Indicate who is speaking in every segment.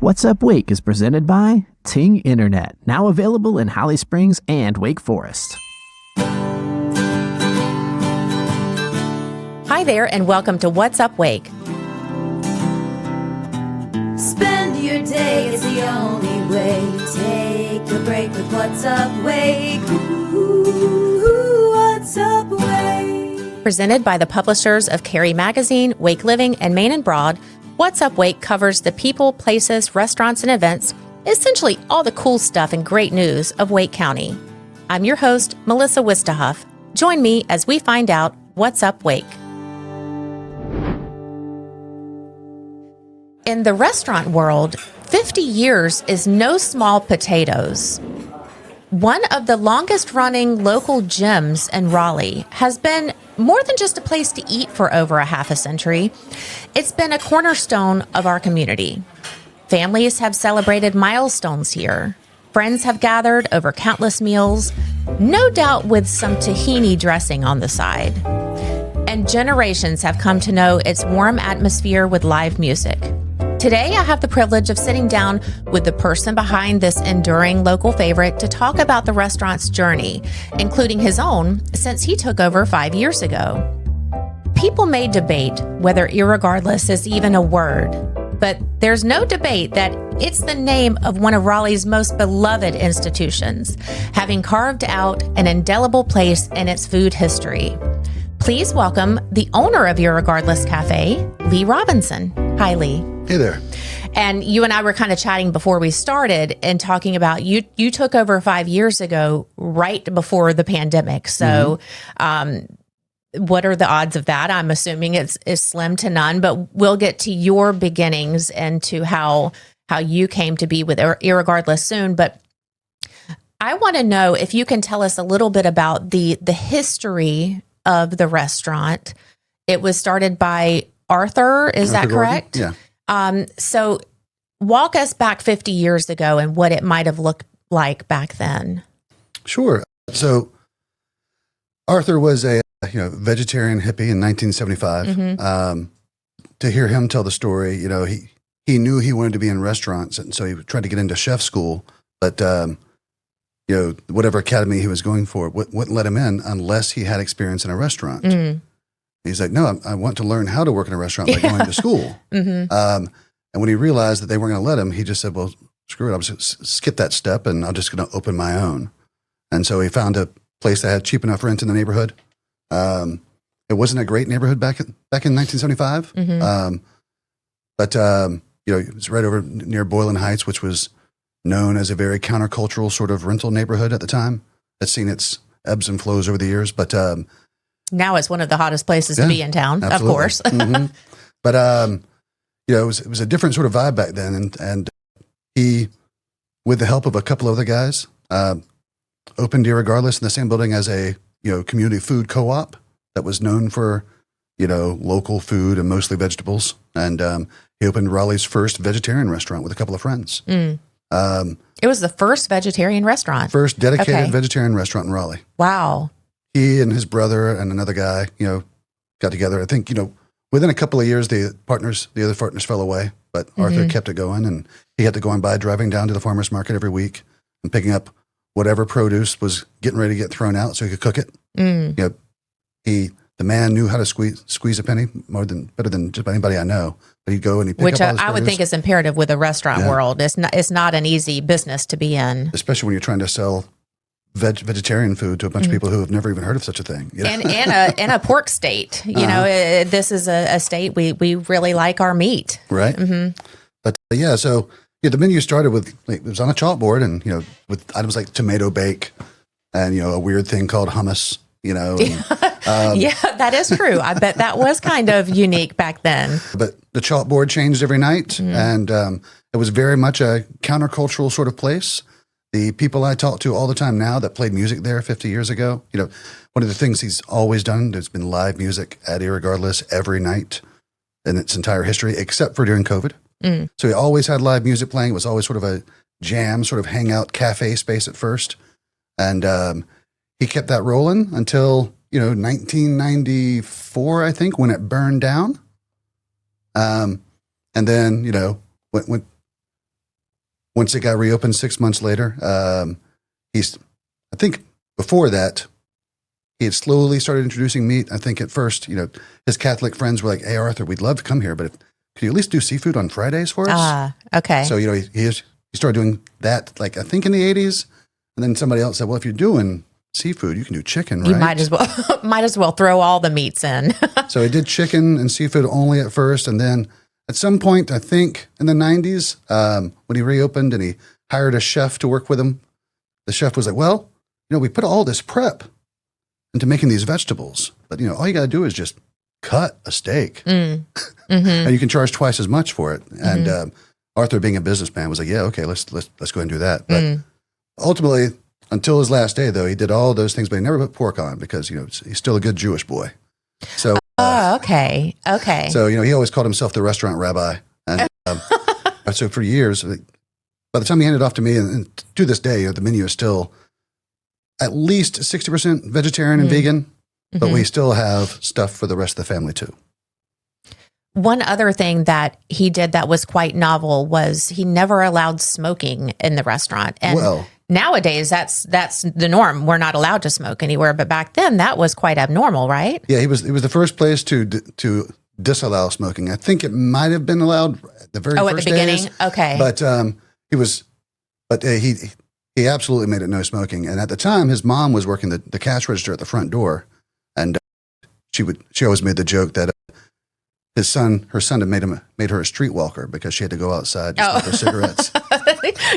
Speaker 1: What's Up Wake is presented by Ting Internet, now available in Holly Springs and Wake Forest.
Speaker 2: Hi there, and welcome to What's Up Wake.
Speaker 3: Spend your day is the only way. Take a break with What's Up Wake. Ooh, What's Up Wake?
Speaker 2: Presented by the publishers of Carey Magazine, Wake Living, and Main and Broad, What's Up Wake covers the people, places, restaurants, and events, essentially all the cool stuff and great news of Wake County. I'm your host, Melissa Wistahuff. Join me as we find out what's up Wake. In the restaurant world, 50 years is no small potatoes. One of the longest-running local gyms in Raleigh has been more than just a place to eat for over a half a century. It's been a cornerstone of our community. Families have celebrated milestones here. Friends have gathered over countless meals, no doubt with some tahini dressing on the side. And generations have come to know its warm atmosphere with live music. Today, I have the privilege of sitting down with the person behind this enduring local favorite to talk about the restaurant's journey, including his own, since he took over 5 years ago. People may debate whether Irregardless is even a word, but there's no debate that it's the name of one of Raleigh's most beloved institutions, having carved out an indelible place in its food history. Please welcome the owner of Irregardless Cafe, Lee Robinson. Hi, Lee.
Speaker 4: Hey there.
Speaker 2: And you and I were kind of chatting before we started and talking about you took over 5 years ago, right before the pandemic. So what are the odds of that? I'm assuming it's slim to none, but we'll get to your beginnings and to how you came to be with Irregardless soon. But I want to know if you can tell us a little bit about the history of the restaurant. It was started by Arthur, is that correct?
Speaker 4: Yeah.
Speaker 2: So walk us back 50 years ago and what it might have looked like back then.
Speaker 4: Sure. So Arthur was a vegetarian hippie in 1975. To hear him tell the story, he knew he wanted to be in restaurants, and so he tried to get into chef school, but whatever academy he was going for wouldn't let him in unless he had experience in a restaurant. He's like, no, I want to learn how to work in a restaurant by going to school. And when he realized that they weren't going to let him, he just said, well, screw it. I'll just skip that step and I'm just going to open my own. And so he found a place that had cheap enough rent in the neighborhood. It wasn't a great neighborhood back in 1975. But it was right over near Boylan Heights, which was known as a very countercultural sort of rental neighborhood at the time. It's seen its ebbs and flows over the years, but
Speaker 2: now it's one of the hottest places to be in town,
Speaker 4: absolutely.
Speaker 2: Of course.
Speaker 4: But, it was a different sort of vibe back then. And he, with the help of a couple other guys, opened Irregardless in the same building as a, community food co-op that was known for, local food and mostly vegetables. And he opened Raleigh's first vegetarian restaurant with a couple of friends.
Speaker 2: It was the first vegetarian restaurant.
Speaker 4: First dedicated vegetarian restaurant in Raleigh.
Speaker 2: Wow.
Speaker 4: He and his brother and another guy, got together. I think, within a couple of years, the other partners fell away, but Arthur kept it going, and he had to go on by driving down to the farmer's market every week and picking up whatever produce was getting ready to get thrown out so he could cook it. The man knew how to squeeze a penny better than just about anybody I know. But he'd go and he'd pick
Speaker 2: Which
Speaker 4: up all his
Speaker 2: I would
Speaker 4: produce.
Speaker 2: think is imperative with the restaurant world. It's not an easy business to be in.
Speaker 4: Especially when you're trying to sell vegetarian food to a bunch of people who have never even heard of such a thing.
Speaker 2: And a pork state. This is a state we really like our meat.
Speaker 4: Right. But so the menu started with, it was on a chalkboard and, with items like tomato bake and, a weird thing called hummus,
Speaker 2: that is true. I bet that was kind of unique back then.
Speaker 4: But the chalkboard changed every night and it was very much a countercultural sort of place. The people I talk to all the time now that played music there 50 years ago, one of the things he's always done, there's been live music at Irregardless every night in its entire history, except for during COVID. So he always had live music playing. It was always sort of a jam, sort of hangout cafe space at first. And he kept that rolling until, 1994, I think, when it burned down. And then, when once it got reopened 6 months later, I think before that, he had slowly started introducing meat. I think at first, his Catholic friends were like, "Hey, Arthur, we'd love to come here, but could you at least do seafood on Fridays for us?"
Speaker 2: Okay.
Speaker 4: So, he started doing that, like, I think in the 80s. And then somebody else said, "Well, if you're doing seafood, you can do chicken, right?"
Speaker 2: You might as well throw all the meats in.
Speaker 4: So he did chicken and seafood only at first. And then at some point, I think in the 90s, when he reopened and he hired a chef to work with him, the chef was like, "Well, we put all this prep into making these vegetables, but all you got to do is just cut a steak and you can charge twice as much for it." And Arthur, being a businessman, was like, "Yeah, okay, let's go ahead and do that." But ultimately, until his last day, though, he did all those things, but he never put pork on because he's still a good Jewish boy. So,
Speaker 2: okay.
Speaker 4: So he always called himself the restaurant rabbi, and so for years, by the time he handed it off to me, and to this day, the menu is still at least 60% vegetarian and vegan, but we still have stuff for the rest of the family too.
Speaker 2: One other thing that he did that was quite novel was he never allowed smoking in the restaurant. And nowadays, that's the norm. We're not allowed to smoke anywhere, but back then that was quite abnormal, right?
Speaker 4: Yeah, it was the first place to disallow smoking. I think it might have been allowed at the very first
Speaker 2: at the beginning.
Speaker 4: days,
Speaker 2: Okay,
Speaker 4: but he absolutely made it no smoking. And at the time, his mom was working the cash register at the front door, and she always made the joke that her son had made her a street walker because she had to go outside to smoke her cigarettes.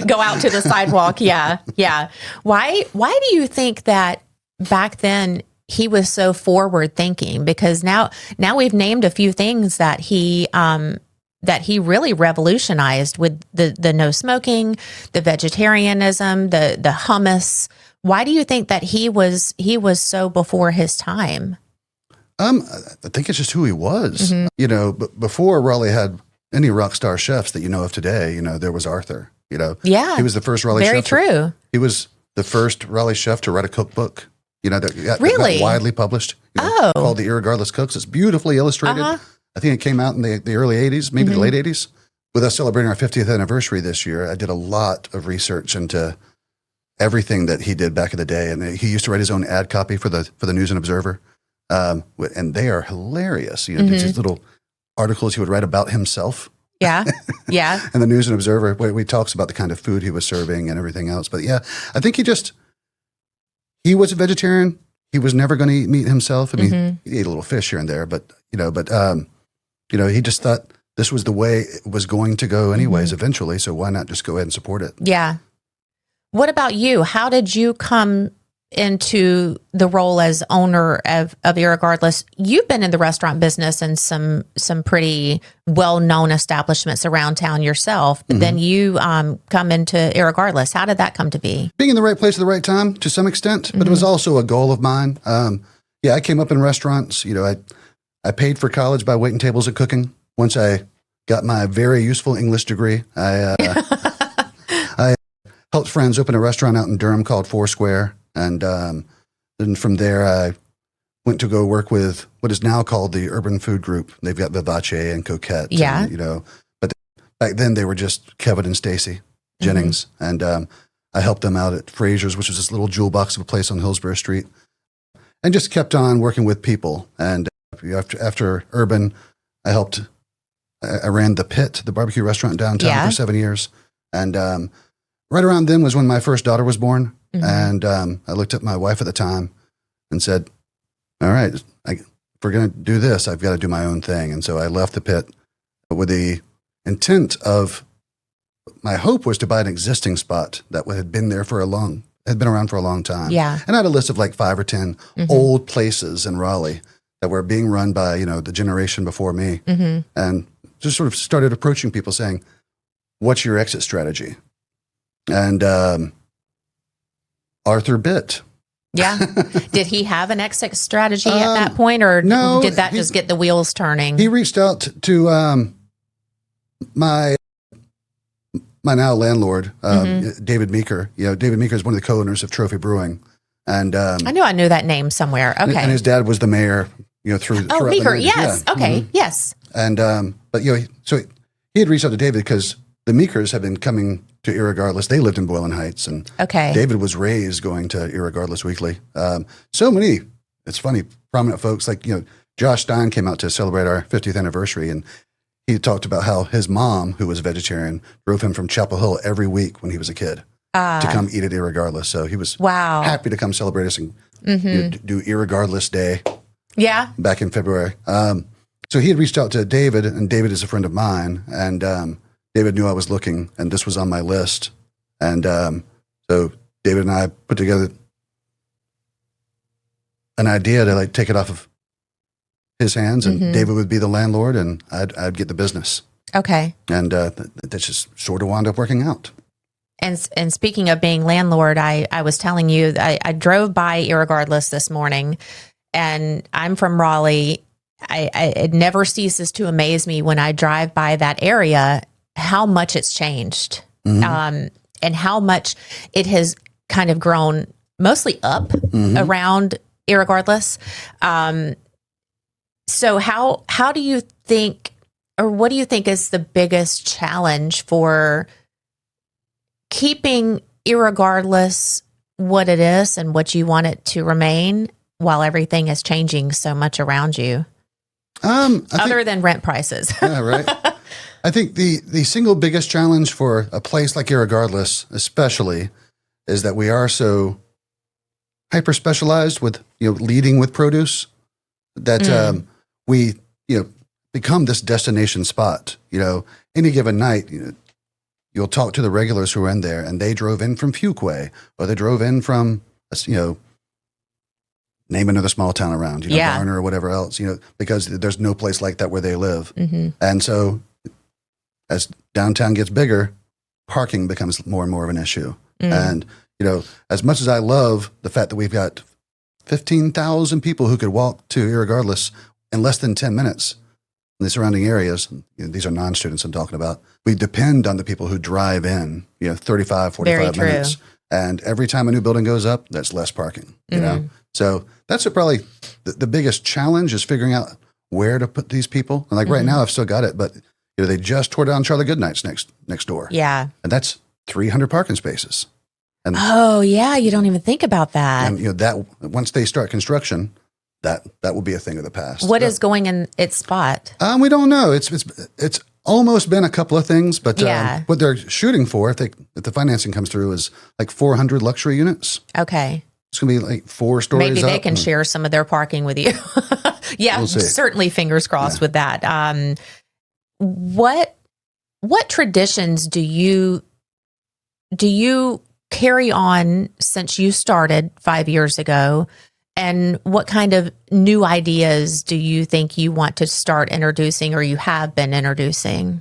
Speaker 2: Go out to the sidewalk. Yeah. Why do you think that back then he was so forward thinking? Because now we've named a few things that he really revolutionized with the no smoking, the vegetarianism, the hummus. Why do you think that he was so before his time?
Speaker 4: I think it's just who he was. But before Raleigh had any rock star chefs that you know of today, there was Arthur.
Speaker 2: Yeah,
Speaker 4: he was the first Raleigh
Speaker 2: very
Speaker 4: chef.
Speaker 2: Very true.
Speaker 4: He was the first Raleigh chef to write a cookbook. That
Speaker 2: really
Speaker 4: got widely published. Called the Irregardless Cooks. It's beautifully illustrated. I think it came out in the early 80s, maybe the late 80s. With us celebrating our 50th anniversary this year, I did a lot of research into everything that he did back in the day. And he used to write his own ad copy for the News and Observer. And they are hilarious. These little articles he would write about himself.
Speaker 2: Yeah.
Speaker 4: And the News and Observer, where he talks about the kind of food he was serving and everything else. But yeah, I think he was a vegetarian. He was never going to eat meat himself. I mean, he ate a little fish here and there, but he just thought this was the way it was going to go anyways eventually. So why not just go ahead and support it?
Speaker 2: Yeah. What about you? How did you come into the role as owner of Irregardless? You've been in the restaurant business and some pretty well-known establishments around town yourself, but then you come into Irregardless. How did that come to be?
Speaker 4: Being in the right place at the right time to some extent, but it was also a goal of mine. I came up in restaurants. I paid for college by waiting tables and cooking. Once I got my very useful English degree, I helped friends open a restaurant out in Durham called Foursquare. And then from there, I went to go work with what is now called the Urban Food Group. They've got Vivace and Coquette.
Speaker 2: Yeah.
Speaker 4: And, but back then they were just Kevin and Stacy Jennings. And I helped them out at Fraser's, which was this little jewel box of a place on Hillsborough Street, and just kept on working with people. And after Urban, I ran the Pit, the barbecue restaurant downtown for 7 years. And right around then was when my first daughter was born. And I looked at my wife at the time and said, all right, if we're going to do this, I've got to do my own thing. And so I left the Pit with the intent of, my hope was to buy an existing spot that had been around for a long time.
Speaker 2: Yeah.
Speaker 4: And I had a list of like 5 or 10 old places in Raleigh that were being run by, the generation before me. And just sort of started approaching people saying, what's your exit strategy? And Arthur bit.
Speaker 2: Yeah. Did he have an exit strategy at that point, or
Speaker 4: no,
Speaker 2: did that just get the wheels turning?
Speaker 4: He reached out to my now landlord, David Meeker. David Meeker is one of the co-owners of Trophy Brewing. And
Speaker 2: I knew that name somewhere. Okay.
Speaker 4: And his dad was the mayor, throughout
Speaker 2: Meeker.
Speaker 4: the
Speaker 2: Yes.
Speaker 4: Yeah.
Speaker 2: Okay. Yes.
Speaker 4: And, but, so he had reached out to David because the Meekers have been coming to Irregardless. They lived in Boylan Heights, and
Speaker 2: Okay.
Speaker 4: David was raised going to Irregardless weekly. So many, it's funny, prominent folks like, Josh Stein came out to celebrate our 50th anniversary, and he talked about how his mom, who was a vegetarian, drove him from Chapel Hill every week when he was a kid to come eat at Irregardless. So he was happy to come celebrate us and do Irregardless Day.
Speaker 2: Yeah.
Speaker 4: Back in February. So he had reached out to David, and David is a friend of mine, and David knew I was looking, and this was on my list. And so David and I put together an idea to take it off of his hands, and David would be the landlord, and I'd get the business.
Speaker 2: Okay.
Speaker 4: And that just sort of wound up working out.
Speaker 2: And speaking of being landlord, I was telling you, I drove by Irregardless this morning, and I'm from Raleigh. It never ceases to amaze me when I drive by that area how much it's changed, and how much it has kind of grown mostly up around Irregardless. So how do you think, or what do you think is the biggest challenge for keeping Irregardless what it is and what you want it to remain while everything is changing so much around you? Other than rent prices.
Speaker 4: Yeah, right. I think the single biggest challenge for a place like Irregardless, especially, is that we are so hyper specialized with leading with produce that we become this destination spot. Any given night, you'll talk to the regulars who are in there, and they drove in from Fuquay, or they drove in from name another small town around, Garner or whatever else, because there's no place like that where they live. And so as downtown gets bigger, parking becomes more and more of an issue. And, as much as I love the fact that we've got 15,000 people who could walk to Irregardless in less than 10 minutes in the surrounding areas, these are non-students I'm talking about, we depend on the people who drive in, 35, 45 minutes. And every time a new building goes up, that's less parking, So that's probably the biggest challenge, is figuring out where to put these people. And right now I've still got it, but they just tore down Charlie Goodnight's next door.
Speaker 2: Yeah.
Speaker 4: And that's 300 parking spaces. And
Speaker 2: you don't even think about that.
Speaker 4: And that once they start construction, that will be a thing of the past.
Speaker 2: What is going in its spot?
Speaker 4: We don't know. It's almost been a couple of things, but what they're shooting for, if the financing comes through, is 400 luxury units. Okay. It's going to be 4 stories
Speaker 2: Maybe they
Speaker 4: up,
Speaker 2: can share some of their parking with you. Yeah,
Speaker 4: we'll see.
Speaker 2: Certainly fingers crossed with that. What traditions do you carry on since you started 5 years ago? And what kind of new ideas do you think you want to start introducing, or you have been introducing?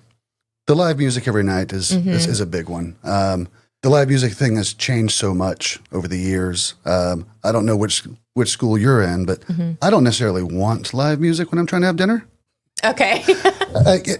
Speaker 4: The live music every night is a big one. The live music thing has changed so much over the years. I don't know which school you're in, but I don't necessarily want live music when I'm trying to have dinner. Okay.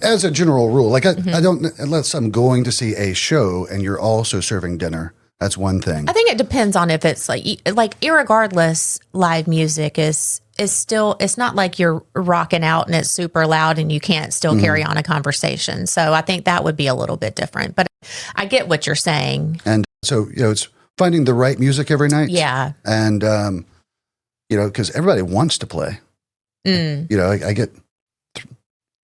Speaker 4: As a general rule, I don't, unless I'm going to see a show and you're also serving dinner. That's one thing.
Speaker 2: I think it depends on if it's like Irregardless live music is still, it's not like you're rocking out and it's super loud and you can't still carry on a conversation. So I think that would be a little bit different, but I get what you're saying.
Speaker 4: And so, it's finding the right music every night.
Speaker 2: Yeah.
Speaker 4: And, because everybody wants to play. I get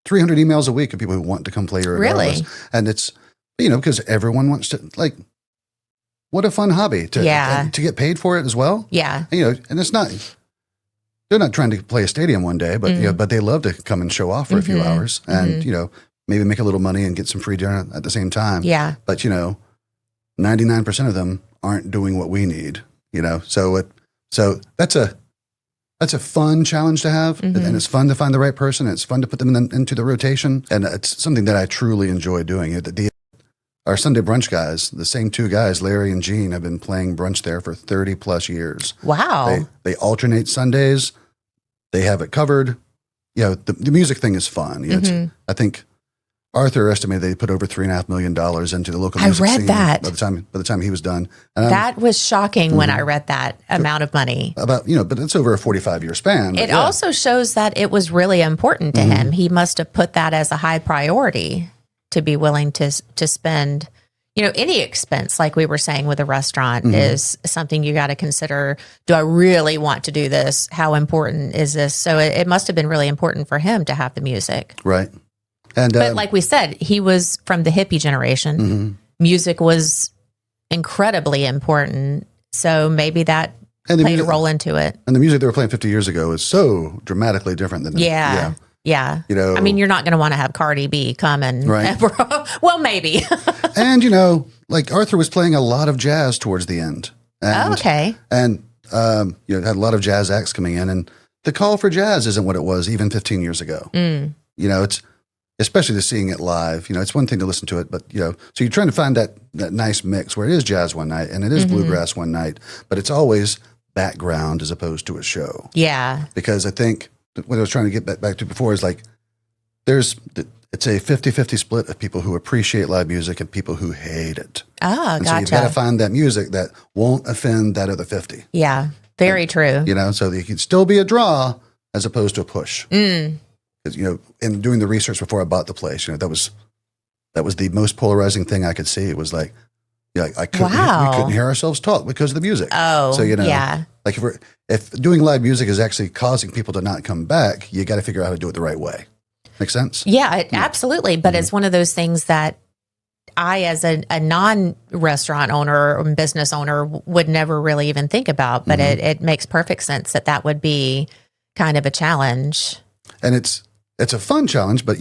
Speaker 4: 300 emails a week of people who want to come play Irregardless. Really? And it's, because everyone wants to, what a fun hobby to get paid for it as well. Yeah. And it's not, they're not trying to play a stadium one day, but but they love to come and show off for a few hours and, maybe make a little money and get some free dinner at the same time. Yeah. But, 99% of them aren't doing what we need, so that's a fun challenge to have. And it's fun to find the right person. It's fun to put them into the rotation. And it's something that I truly enjoy doing. Our Sunday brunch guys, the same 2 guys, Larry and Gene, have been playing brunch there for 30 plus years. Wow. They alternate Sundays. They have it covered. The music thing is fun. I think Arthur estimated they put over $3.5 million into the local music scene. I read that. By the time he was done. And that was shocking when I read that amount of money. But it's over a 45-year span.
Speaker 2: It also shows that it was really important to him. He must have put that as a high priority to be willing to spend, any expense, like we were saying with a restaurant, is something you got to consider. Do I really want to do this? How important is this? So it must have been really important for him to have the music.
Speaker 4: Right. And
Speaker 2: but like we said, he was from the hippie generation. Music was incredibly important. So maybe that played a role into it.
Speaker 4: And the music they were playing 50 years ago is so dramatically different than
Speaker 2: Yeah. I mean, you're not going to want to have Cardi B come and, well, maybe.
Speaker 4: And, like Arthur was playing a lot of jazz towards the end. And,
Speaker 2: okay.
Speaker 4: And, had a lot of jazz acts coming in. And the call for jazz isn't what it was even 15 years ago. It's, especially to seeing it live, it's one thing to listen to it, but, so you're trying to find that nice mix where it is jazz one night and it is bluegrass one night, but it's always background as opposed to a show.
Speaker 2: Yeah.
Speaker 4: Because I think what I was trying to get back to before is like, it's a 50-50 split of people who appreciate live music and people who hate it.
Speaker 2: Oh,
Speaker 4: and
Speaker 2: gotcha.
Speaker 4: So you've got to find that music that won't offend that other 50.
Speaker 2: Yeah, very true.
Speaker 4: So you can still be a draw as opposed to a push. Because, in doing the research before I bought the place, that was the most polarizing thing I could see. It was like, we couldn't hear ourselves talk because of the music.
Speaker 2: Oh,
Speaker 4: so,
Speaker 2: yeah.
Speaker 4: Like if doing live music is actually causing people to not come back, you got to figure out how to do it the right way. Make sense?
Speaker 2: Yeah, absolutely. But it's one of those things that I, as a non-restaurant owner or business owner, would never really even think about. But it makes perfect sense that would be kind of a challenge.
Speaker 4: And it's a fun challenge, but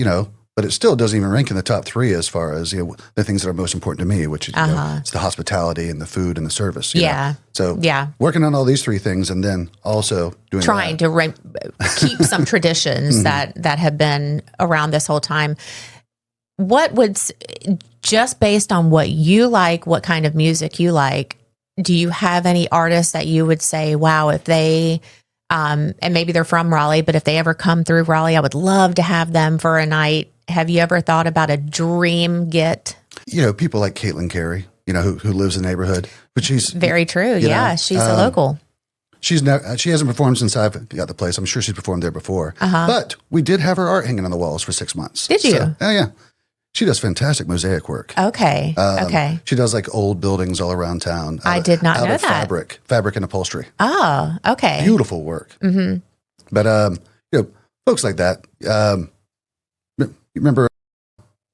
Speaker 4: but it still doesn't even rank in the top 3 as far as the things that are most important to me, which is it's the hospitality and the food and the service. So working on all these 3 things, and then also trying
Speaker 2: to keep some traditions that have been around this whole time. What would, just based on what you like, what kind of music you like, do you have any artists that you would say, wow, if they and maybe they're from Raleigh, but if they ever come through Raleigh, I would love to have them for a night? Have you ever thought about a dream get?
Speaker 4: People like Caitlin Carey, who lives in the neighborhood, but she's
Speaker 2: very true. Yeah. She's a local.
Speaker 4: She hasn't performed since I've got the place. I'm sure she's performed there before, but we did have her art hanging on the walls for 6 months.
Speaker 2: Did you?
Speaker 4: So, yeah. She does fantastic mosaic work.
Speaker 2: Okay. Okay.
Speaker 4: She does like old buildings all around town.
Speaker 2: I did not know that.
Speaker 4: Fabric and upholstery.
Speaker 2: Oh, okay.
Speaker 4: Beautiful work. But, folks like that, you remember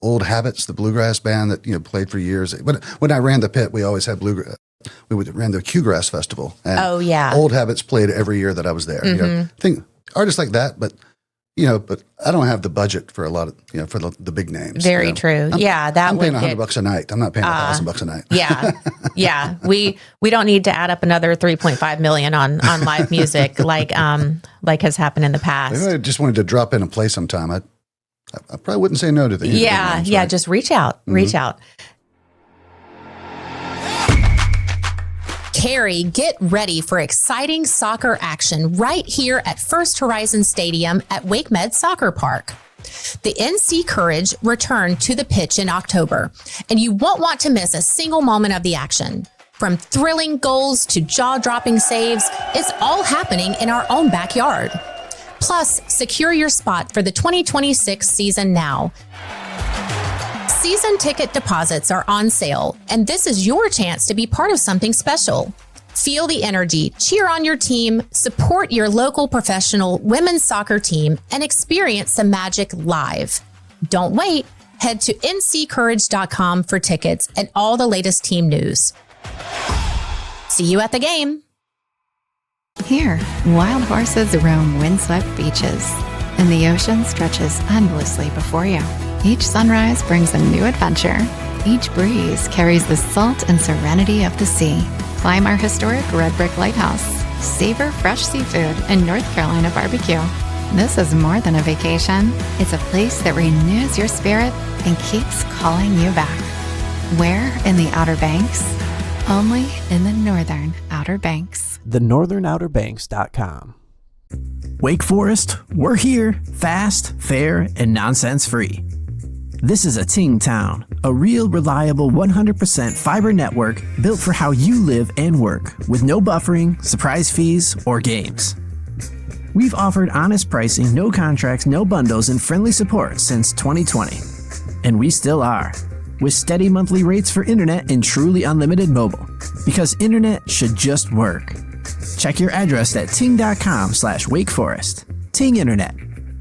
Speaker 4: Old Habits, the bluegrass band that, played for years. When I ran the pit, we always had bluegrass. Ran the Q-Grass Festival. And Old Habits played every year that I was there. Think artists like that, but I don't have the budget for a lot of, for the big names.
Speaker 2: Very true.
Speaker 4: I'm paying $100 a night. I'm not paying $1,000 a night.
Speaker 2: Yeah. We don't need to add up another 3.5 million on live music like has happened in the past.
Speaker 4: If I just wanted to drop in and play sometime, I probably wouldn't say no to the names, right?
Speaker 2: Just reach out. Reach out. Carrie, get ready for exciting soccer action right here at First Horizon Stadium at Wake Med Soccer Park. The NC Courage return to the pitch in October, and you won't want to miss a single moment of the action. From thrilling goals to jaw-dropping saves, it's all happening in our own backyard. Plus, secure your spot for the 2026 season now. Season ticket deposits are on sale, and this is your chance to be part of something special. Feel the energy, cheer on your team, support your local professional women's soccer team, and experience the magic live. Don't wait. Head to nccourage.com for tickets and all the latest team news. See you at the game.
Speaker 5: Here, wild horses roam windswept beaches, and the ocean stretches endlessly before you. Each sunrise brings a new adventure. Each breeze carries the salt and serenity of the sea. Climb our historic Red Brick Lighthouse. Savor fresh seafood and North Carolina barbecue. This is more than a vacation. It's a place that renews your spirit and keeps calling you back. Where in the Outer Banks? Only in the Northern Outer Banks.
Speaker 1: thenorthernouterbanks.com. Wake Forest, we're here, fast, fair, and nonsense-free. This is a Ting Town, a real, reliable 100% fiber network built for how you live and work, with no buffering, surprise fees, or games. We've offered honest pricing, no contracts, no bundles, and friendly support since 2020. And we still are. with steady monthly rates for internet and truly unlimited mobile. Because internet should just work. Check your address at ting.com/wakeforest. Ting Internet,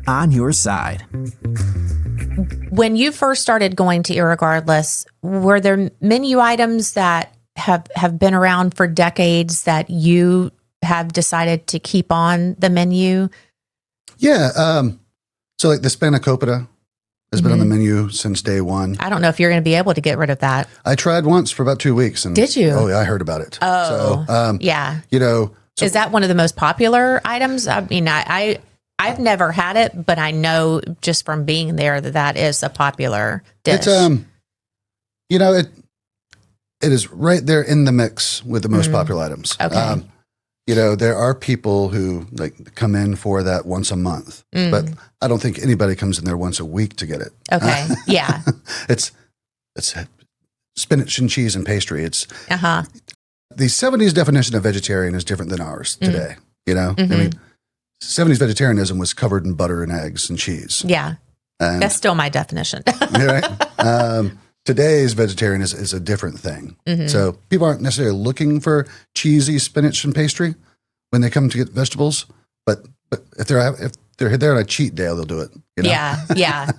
Speaker 1: on your side.
Speaker 2: When you first started going to Irregardless, were there menu items that have been around for decades that you have decided to keep on the menu?
Speaker 4: Yeah. So like the spanakopita has been on the menu since day one.
Speaker 2: I don't know if you're going to be able to get rid of that.
Speaker 4: I tried once for about 2 weeks. And,
Speaker 2: Did you?
Speaker 4: Oh, yeah, I heard about it.
Speaker 2: Oh,
Speaker 4: so,
Speaker 2: yeah.
Speaker 4: You know. So,
Speaker 2: is that one of the most popular items? I mean, I've never had it, but I know just from being there that is a popular dish.
Speaker 4: It's, you know, it is right there in the mix with the most popular items.
Speaker 2: Okay.
Speaker 4: You know, there are people who like come in for that once a month, but I don't think anybody comes in there once a week to get it.
Speaker 2: Okay. Yeah.
Speaker 4: It's spinach and cheese and pastry. It's
Speaker 2: Uh-huh.
Speaker 4: the 70s definition of vegetarian is different than ours today. You know, I mean, 70s vegetarianism was covered in butter and eggs and cheese.
Speaker 2: Yeah.
Speaker 4: And,
Speaker 2: That's still my definition.
Speaker 4: right? Today's vegetarian is a different thing. So people aren't necessarily looking for cheesy spinach and pastry when they come to get vegetables, but if they're there on a cheat day, they'll do it. You know?
Speaker 2: Yeah.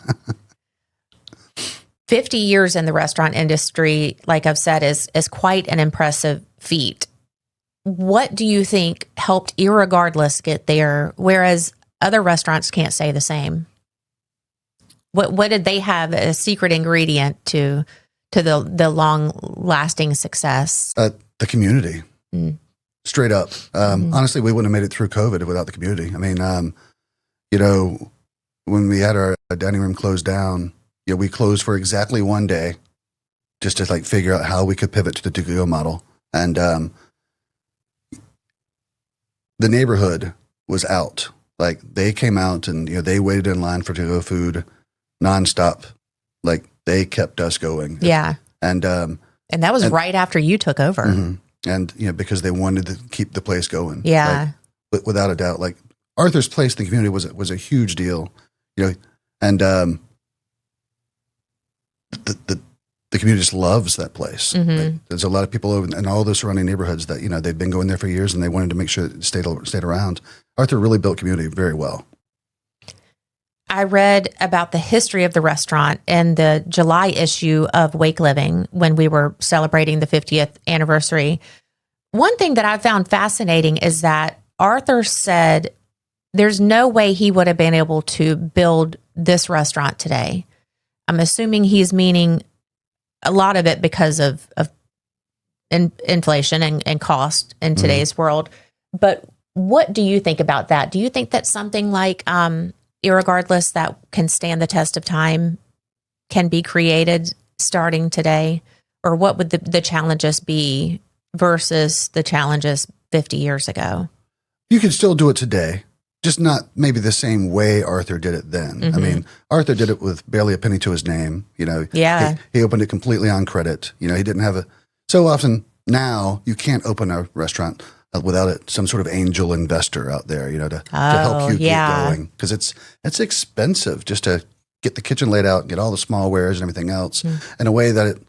Speaker 2: 50 years in the restaurant industry, like I've said, is quite an impressive feat. What do you think helped Irregardless get there, whereas other restaurants can't say the same? What did they have a secret ingredient to the long lasting success?
Speaker 4: The community, straight up. Honestly, we wouldn't have made it through COVID without the community. I mean, you know, when we had our dining room closed down, you know, we closed for exactly 1 day, just to like figure out how we could pivot to the to-go model, and the neighborhood was out. Like they came out and you know they waited in line for to-go food nonstop. Like they kept us going.
Speaker 2: Yeah.
Speaker 4: And
Speaker 2: that was right after you took over.
Speaker 4: And, you know, because they wanted to keep the place going.
Speaker 2: Yeah.
Speaker 4: Like, without a doubt, like Arthur's place in the community was a huge deal, you know, and the community just loves that place. Like, there's a lot of people over in all the surrounding neighborhoods that, you know, they've been going there for years and they wanted to make sure it stayed around. Arthur really built community very well.
Speaker 2: I read about the history of the restaurant in the July issue of Wake Living when we were celebrating the 50th anniversary. One thing that I found fascinating is that Arthur said there's no way he would have been able to build this restaurant today. I'm assuming he's meaning a lot of it because of inflation and cost in today's world. But what do you think about that? Do you think that something like Irregardless that can stand the test of time can be created starting today? Or what would the challenges be versus the challenges 50 years ago?
Speaker 4: You can still do it today, just not maybe the same way Arthur did it then. I mean, Arthur did it with barely a penny to his name. You know, he opened it completely on credit. You know, he didn't have so often now you can't open a restaurant without some sort of angel investor out there, you know, to help you get going. Because it's expensive just to get the kitchen laid out, get all the small wares and everything else in a way that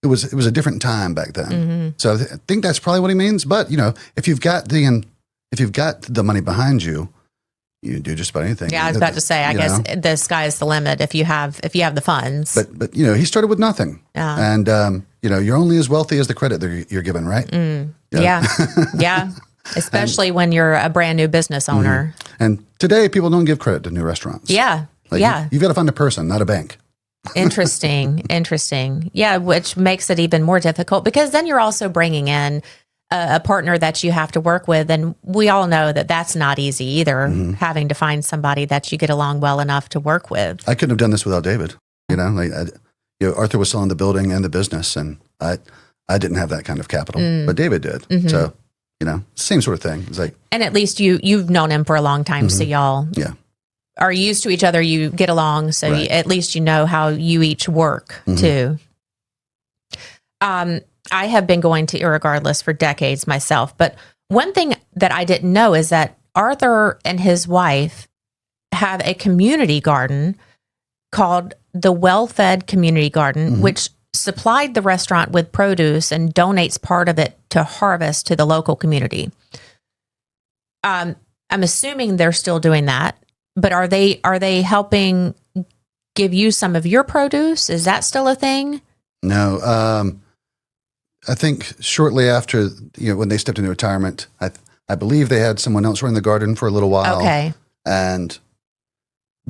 Speaker 4: it was a different time back then. So I think that's probably what he means. But, you know, if you've got the money behind you, you can do just about anything.
Speaker 2: Yeah, I was about to say, I guess the sky is the limit if you have the funds.
Speaker 4: But you know, he started with nothing. And, you know, you're only as wealthy as the credit that you're given, right?
Speaker 2: Yeah. Especially when you're a brand new business owner.
Speaker 4: And today, people don't give credit to new restaurants.
Speaker 2: Yeah.
Speaker 4: You've got to find a person, not a bank.
Speaker 2: Interesting. Yeah, which makes it even more difficult because then you're also bringing in a partner that you have to work with. And we all know that that's not easy either, having to find somebody that you get along well enough to work with.
Speaker 4: I couldn't have done this without David. You know, Arthur was selling the building and the business, and I didn't have that kind of capital, but David did. So, you know, same sort of thing. It's like,
Speaker 2: and at least you've known him for a long time, so y'all are used to each other. You get along, so at least you know how you each work too. I have been going to Irregardless for decades myself, but one thing that I didn't know is that Arthur and his wife have a community garden called the Well-Fed Community Garden, which supplied the restaurant with produce and donates part of it to harvest to the local community. I'm assuming they're still doing that, but are they helping give you some of your produce? Is that still a thing?
Speaker 4: No. I think shortly after, when they stepped into retirement, I believe they had someone else running the garden for a little while.
Speaker 2: Okay.
Speaker 4: And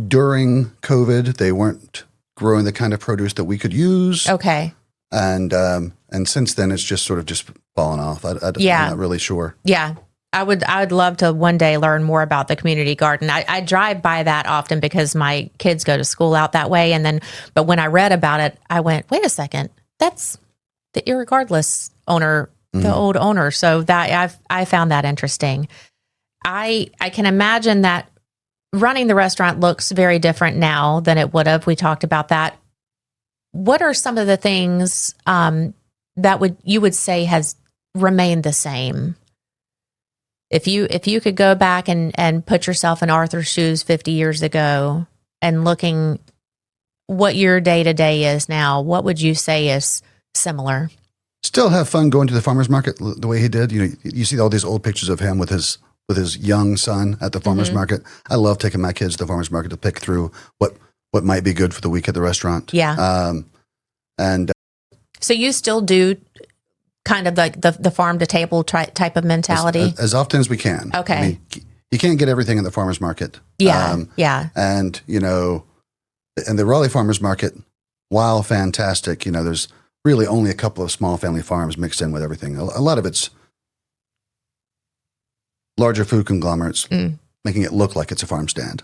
Speaker 4: during COVID, they weren't growing the kind of produce that we could use.
Speaker 2: Okay.
Speaker 4: And since then, it's just sort of just fallen off. I'm not really sure.
Speaker 2: Yeah. I would love to one day learn more about the community garden. I drive by that often because my kids go to school out that way. But when I read about it, I went, wait a second, that's the Irregardless owner, the old owner. So that I found that interesting. I can imagine that running the restaurant looks very different now than it would have. We talked about that. What are some of the things that you would say has remained the same? If you could go back and put yourself in Arthur's shoes 50 years ago and looking what your day-to-day is now, what would you say is similar?
Speaker 4: Still have fun going to the farmer's market the way he did. You see all these old pictures of him with his young son at the farmer's market. I love taking my kids to the farmer's market to pick through what might be good for the week at the restaurant.
Speaker 2: Yeah. So you still do kind of like the farm to table type of mentality?
Speaker 4: As often as we can.
Speaker 2: Okay.
Speaker 4: I mean, you can't get everything at the farmer's market.
Speaker 2: Yeah. Yeah.
Speaker 4: And, and the Raleigh farmer's market, while fantastic, there's really only a couple of small family farms mixed in with everything. A lot of it's larger food conglomerates making it look like it's a farm stand.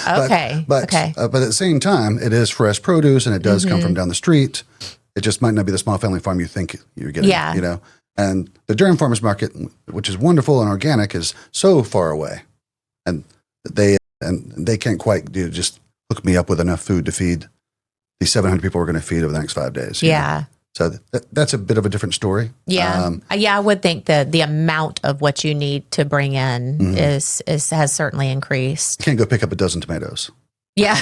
Speaker 2: Okay.
Speaker 4: But at the same time, it is fresh produce and it does come from down the street. It just might not be the small family farm you think you're getting.
Speaker 2: Yeah.
Speaker 4: And the Durham farmers market, which is wonderful and organic, is so far away, and they can't quite just hook me up with enough food to feed these 700 people we're going to feed over the next 5 days.
Speaker 2: Yeah.
Speaker 4: So that's a bit of a different story.
Speaker 2: Yeah. I would think that the amount of what you need to bring in has certainly increased.
Speaker 4: You can't go pick up a dozen tomatoes.
Speaker 2: Yeah.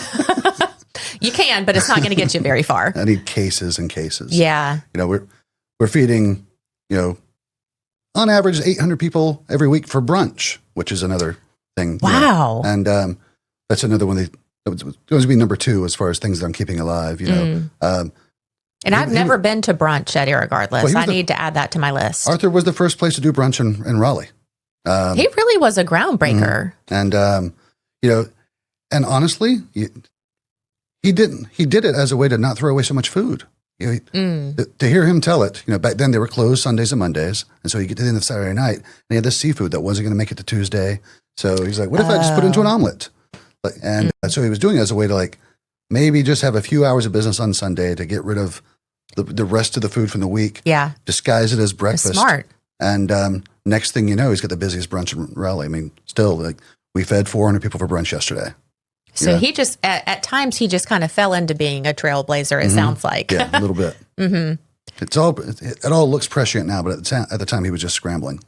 Speaker 2: You can, but it's not going to get you very far.
Speaker 4: I need cases and cases.
Speaker 2: Yeah.
Speaker 4: We're feeding, on average 800 people every week for brunch, which is another thing.
Speaker 2: Wow.
Speaker 4: And that's another one that was going to be number 2 as far as things that I'm keeping alive,
Speaker 2: And I've never been to brunch at Irregardless. Well, I need to add that to my list.
Speaker 4: Arthur was the first place to do brunch in Raleigh.
Speaker 2: He really was a groundbreaker.
Speaker 4: And, and honestly, he did it as a way to not throw away so much food. To hear him tell it, back then they were closed Sundays and Mondays. And so you get to the end of Saturday night and he had this seafood that wasn't going to make it to Tuesday. So he's like, what if I just put it into an omelet? And so he was doing it as a way to maybe just have a few hours of business on Sunday to get rid of the rest of the food from the week.
Speaker 2: Yeah.
Speaker 4: Disguise it as breakfast.
Speaker 2: That's smart.
Speaker 4: And next thing you know, he's got the busiest brunch in Raleigh. I mean, still, we fed 400 people for brunch yesterday.
Speaker 2: So he just, at times, he just kind of fell into being a trailblazer, it sounds like.
Speaker 4: Yeah, a little bit. It all looks prescient now, but at the time he was just scrambling,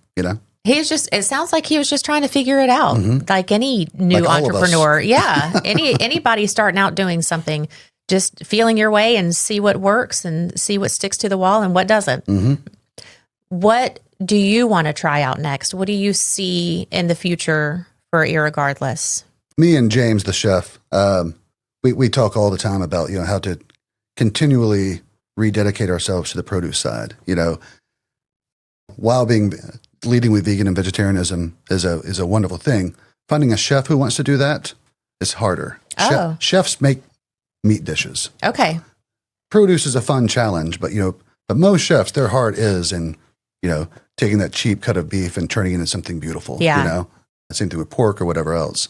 Speaker 2: It sounds like he was just trying to figure it out, like any new entrepreneur. Yeah. Anybody starting out doing something, just feeling your way and see what works and see what sticks to the wall and what doesn't. What do you want to try out next? What do you see in the future for Irregardless?
Speaker 4: Me and James, the chef, we talk all the time about, how to continually rededicate ourselves to the produce side, while leading with vegan and vegetarianism is a wonderful thing. Finding a chef who wants to do that is harder. Chefs make meat dishes.
Speaker 2: Okay.
Speaker 4: Produce is a fun challenge, but most chefs, their heart is in, taking that cheap cut of beef and turning it into something beautiful.
Speaker 2: Yeah.
Speaker 4: Same thing with pork or whatever else.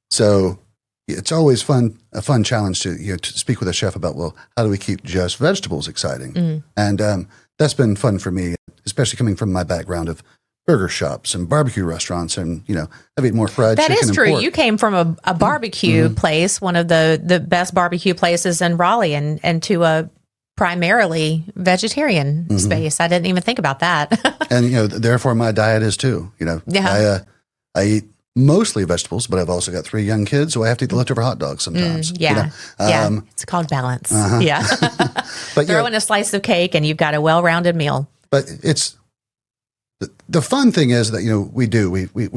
Speaker 4: So it's always a fun challenge to speak with a chef about, well, how do we keep just vegetables exciting? And that's been fun for me, especially coming from my background of burger shops and barbecue restaurants, and I've eaten more fried chicken and pork. That is true.
Speaker 2: You came from a barbecue place, one of the best barbecue places in Raleigh, and to a primarily vegetarian space. I didn't even think about that.
Speaker 4: And therefore my diet is too. I eat mostly vegetables, but I've also got 3 young kids, so I have to eat the leftover hot dogs sometimes.
Speaker 2: Yeah. It's called balance. Yeah.
Speaker 4: But
Speaker 2: Throw in a slice of cake and you've got a well-rounded meal.
Speaker 4: But it's the fun thing is that, we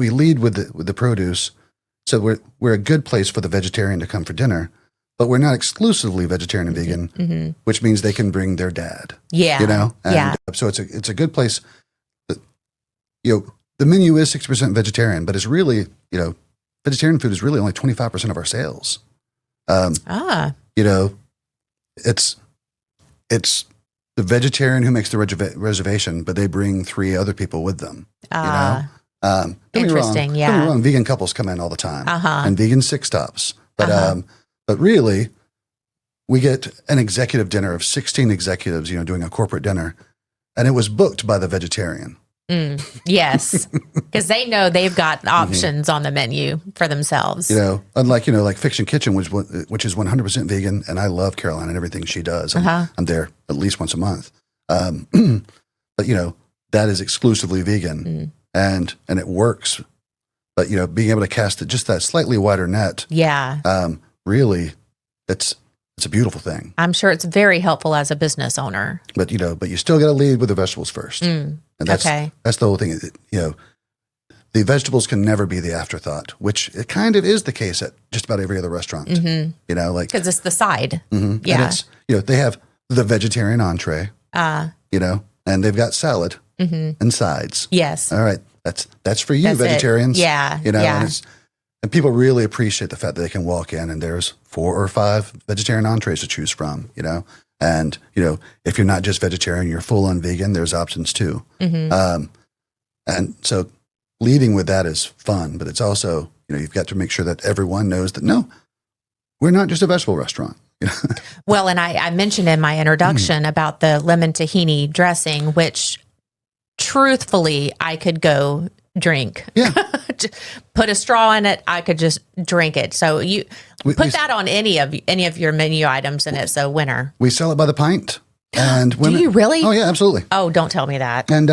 Speaker 4: lead with the produce. So we're a good place for the vegetarian to come for dinner, but we're not exclusively vegetarian and vegan, which means they can bring their dad.
Speaker 2: Yeah.
Speaker 4: And so it's a good place that, the menu is 60% vegetarian, but it's really, vegetarian food is really only 25% of our sales. It's the vegetarian who makes the reservation, but they bring 3 other people with them.
Speaker 2: Interesting.
Speaker 4: Don't get me wrong, vegan couples come in all the time, and vegan 6-tops. But really, we get an executive dinner of 16 executives, doing a corporate dinner, and it was booked by the vegetarian.
Speaker 2: Yes, because they know they've got options on the menu for themselves.
Speaker 4: Unlike like Fiction Kitchen, which is 100% vegan, and I love Caroline and everything she does. I'm there at least once a month. But that is exclusively vegan, and it works. But being able to cast just that slightly wider net, really, it's a beautiful thing.
Speaker 2: I'm sure it's very helpful as a business owner.
Speaker 4: But you still got to lead with the vegetables first. And that's the whole thing. The vegetables can never be the afterthought, which it kind of is the case at just about every other restaurant. Because
Speaker 2: it's the side.
Speaker 4: And it's, they have the vegetarian entree, and they've got salad and sides.
Speaker 2: Yes.
Speaker 4: All right. That's for you, vegetarians. And people really appreciate the fact that they can walk in and there's 4 or 5 vegetarian entrees to choose from, And, if you're not just vegetarian, you're full on vegan, there's options too. And so leading with that is fun, but it's also, you've got to make sure that everyone knows that, no, we're not just a vegetable restaurant.
Speaker 2: Well, and I mentioned in my introduction about the lemon tahini dressing, which truthfully I could go drink.
Speaker 4: Yeah.
Speaker 2: Put a straw in it, I could just drink it. So you put that on any of your menu items and it's a winner.
Speaker 4: We sell it by the pint. And
Speaker 2: do you really?
Speaker 4: Oh, yeah, absolutely.
Speaker 2: Oh, don't tell me that.
Speaker 4: And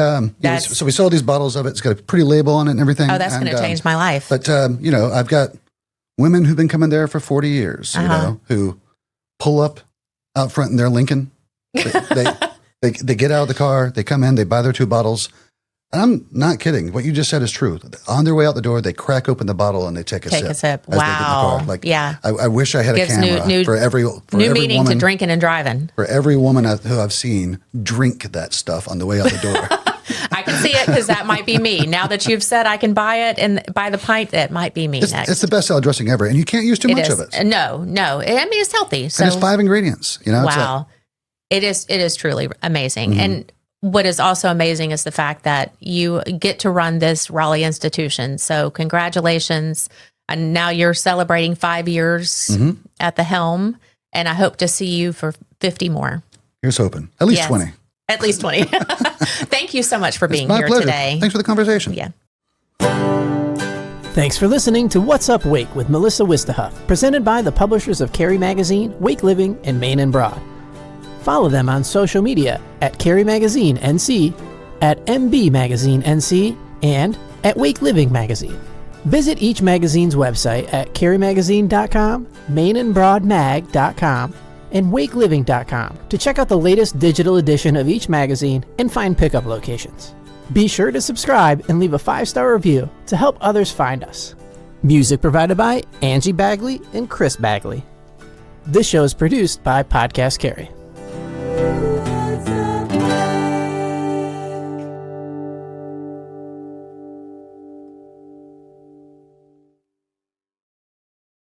Speaker 4: so we sell these bottles of it. It's got a pretty label on it and everything.
Speaker 2: Oh, that's going to change my life.
Speaker 4: But, I've got women who've been coming there for 40 years, who pull up out front in their Lincoln. They get out of the car, they come in, they buy their 2 bottles. And I'm not kidding. What you just said is true. On their way out the door, they crack open the bottle and they take a sip. As
Speaker 2: wow.
Speaker 4: They get in the car. I wish I had
Speaker 2: Gives
Speaker 4: a camera for every
Speaker 2: meaning
Speaker 4: woman,
Speaker 2: to drinking and driving.
Speaker 4: For every woman who I've seen drink that stuff on the way out the door.
Speaker 2: I can see it because that might be me. Now that you've said I can buy it and buy the pint, that might be me next.
Speaker 4: It's the best salad dressing ever, and you can't use too much of it.
Speaker 2: No. I mean, it's healthy. So.
Speaker 4: And it's 5 ingredients.
Speaker 2: Wow. It is truly amazing. And what is also amazing is the fact that you get to run this Raleigh institution. So congratulations. And now you're celebrating 5 years at the helm. And I hope to see you for 50 more.
Speaker 4: Here's hoping. At least 20.
Speaker 2: At least 20. Thank you so much for being here
Speaker 4: pleasure.
Speaker 2: today.
Speaker 4: Thanks for the conversation.
Speaker 2: Yeah.
Speaker 1: Thanks for listening to What's Up Wake with Melissa Wistahuff, presented by the publishers of Carey Magazine, Wake Living, and Main and Broad. Follow them on social media at Carey Magazine NC, at MB Magazine NC, and at Wake Living Magazine. Visit each magazine's website at careymagazine.com, mainandbroadmag.com, and wakeliving.com to check out the latest digital edition of each magazine and find pickup locations. Be sure to subscribe and leave a 5-star review to help others find us. Music provided by Angie Bagley and Chris Bagley. This show is produced by Podcast Carey.